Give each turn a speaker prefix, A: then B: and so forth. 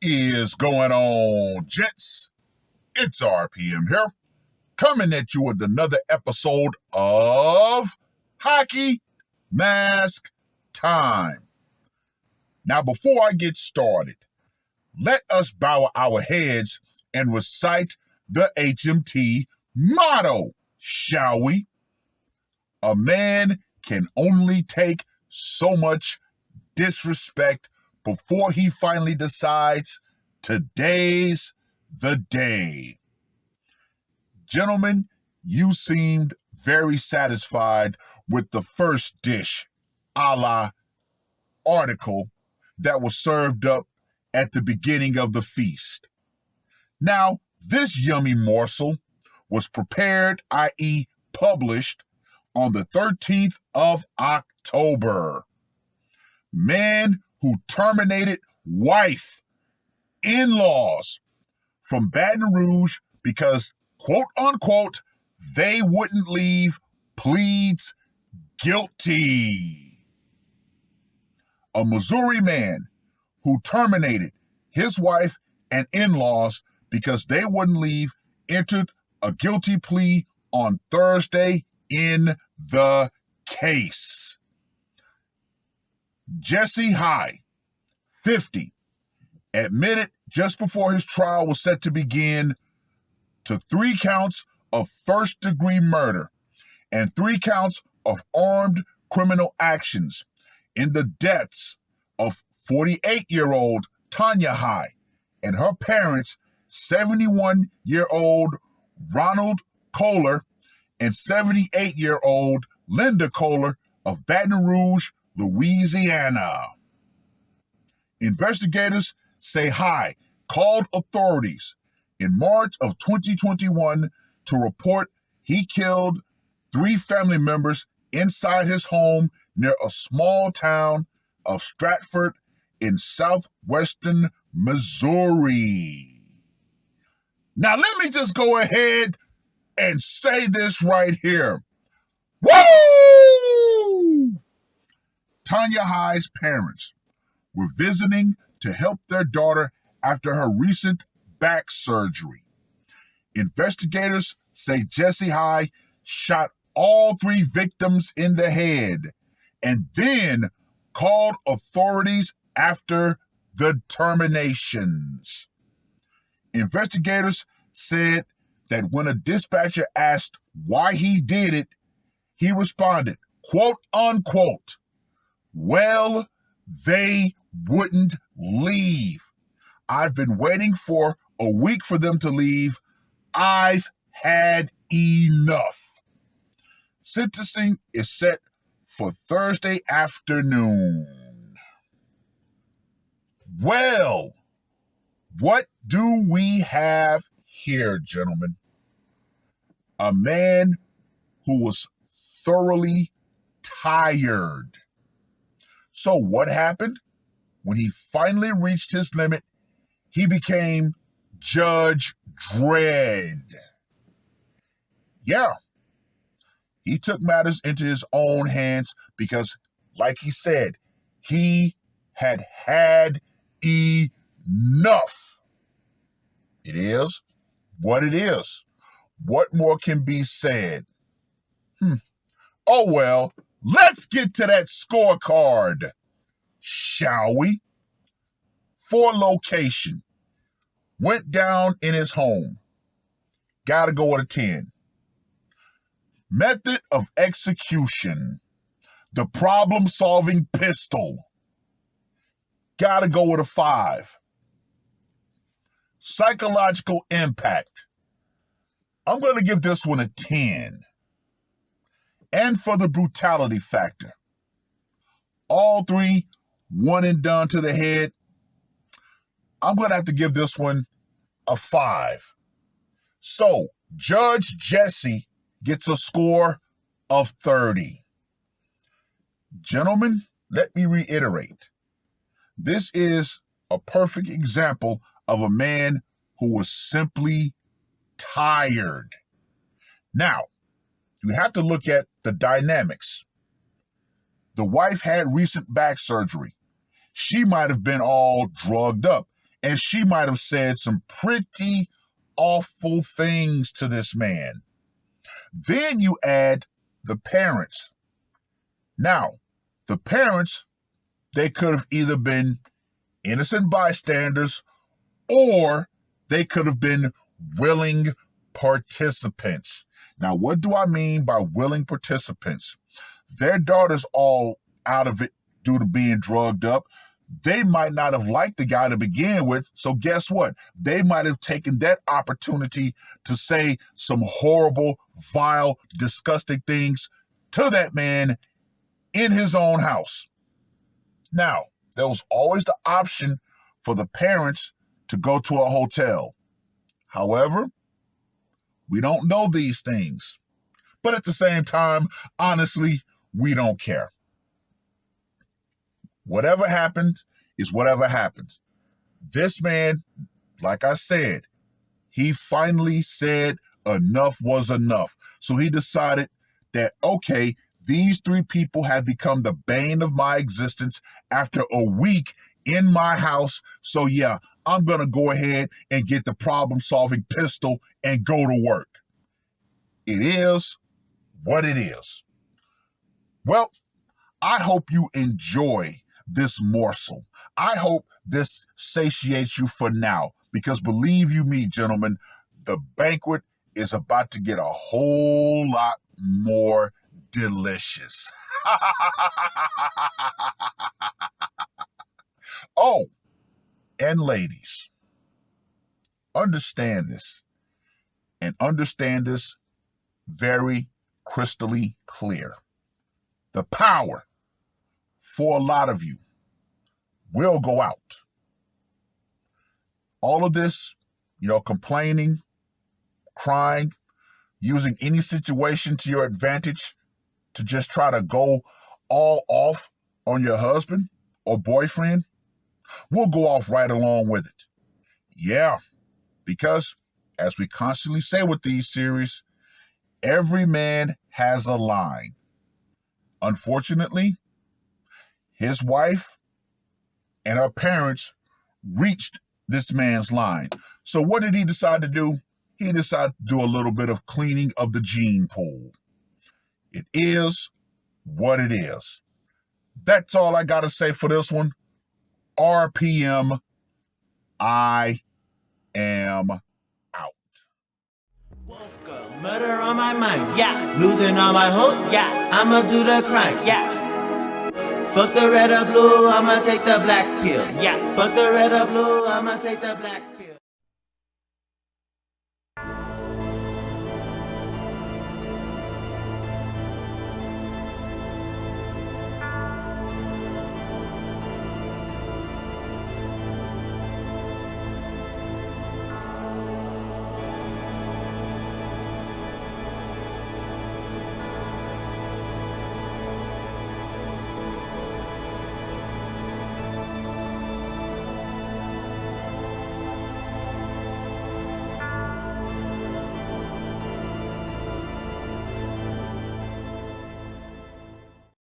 A: is going on, gents? It's R.P.M. here, coming at you with another episode of Hockey Mask Time. Now, before I get started, let us bow our heads and recite the HMT motto, shall we? A man can only take so much disrespect before he finally decides today's the day. Gentlemen, you seemed very satisfied with the first dish a la article that was served up at the beginning of the feast. Now, this yummy morsel was prepared, i.e. published, on the 13th of October. Man who terminated wife, in-laws from Baton Rouge because, quote unquote, they wouldn't leave, pleads guilty. A Missouri man who terminated his wife and in-laws because they wouldn't leave entered a guilty plea on Thursday in the case. Jesse High, 50, admitted just before his trial was set to begin to 3 counts of first-degree murder and 3 counts of armed criminal actions in the deaths of 48-year-old Tanya High and her parents, 71-year-old Ronald Kohler and 78-year-old Linda Kohler of Baton Rouge, Louisiana. Investigators say High called authorities in March of 2021 to report he killed 3 family members inside his home near a small town of Stratford in southwestern Missouri. Now, let me just go ahead and say this right here. Woo! Tanya High's parents were visiting to help their daughter after her recent back surgery. Investigators say Jesse High shot all 3 victims in the head and then called authorities after the terminations. Investigators said that when a dispatcher asked why he did it, he responded, quote unquote, "Well, they wouldn't leave. I've been waiting for a week for them to leave. I've had enough." Sentencing is set for Thursday afternoon. Well, what do we have here, gentlemen? A man who was thoroughly tired. So what happened? When he finally reached his limit, he became Judge Dredd. Yeah, he took matters into his own hands because, like he said, he had had enough. It is what it is. What more can be said? Oh well, let's get to that scorecard, shall we? For location, went down in his home. Gotta go with a 10. Method of execution, the problem-solving pistol. Gotta go with a 5. Psychological impact, I'm going to give this one a 10. And for the brutality factor, all 3 one and done to the head, I'm going to have to give this one a 5. So, Judge Jesse gets a score of 30. Gentlemen, let me reiterate. This is a perfect example of a man who was simply tired. Now, you have to look at the dynamics. The wife had recent back surgery. She might have been all drugged up and she might have said some pretty awful things to this man. Then you add the parents. Now, the parents, they could have either been innocent bystanders or they could have been willing participants. Now, what do I mean by willing participants? Their daughter's all out of it due to being drugged up. They might not have liked the guy to begin with, so guess what? They might have taken that opportunity to say some horrible, vile, disgusting things to that man in his own house. Now, there was always the option for the parents to go to a hotel. However, we don't know these things. But at the same time, honestly, we don't care. Whatever happened is whatever happened. This man, like I said, he finally said enough was enough. So he decided that, okay, these three people have become the bane of my existence after a week in my house. So yeah, I'm going to go ahead and get the problem-solving pistol and go to work. It is what it is. Well, I hope you enjoy this morsel. I hope this satiates you for now, because believe you me, gentlemen, the banquet is about to get a whole lot more delicious. Oh, and ladies, understand this, and understand this very crystally clear. The power for a lot of you will go out. All of this, complaining, crying, using any situation to your advantage to just try to go all off on your husband or boyfriend, will go off right along with it. Yeah, because as we constantly say with these series, every man has a line. Unfortunately, his wife and her parents reached this man's line. So what did he decide to do? He decided to do a little bit of cleaning of the gene pool. It is what it is. That's all I got to say for this one. R.P.M. I am out.
B: Murder on my mind, yeah. Losing all my hope, yeah. I'ma do the crime, yeah. Fuck the red or blue, I'ma take the black pill, yeah. Fuck the red or blue, I'ma take the black pill.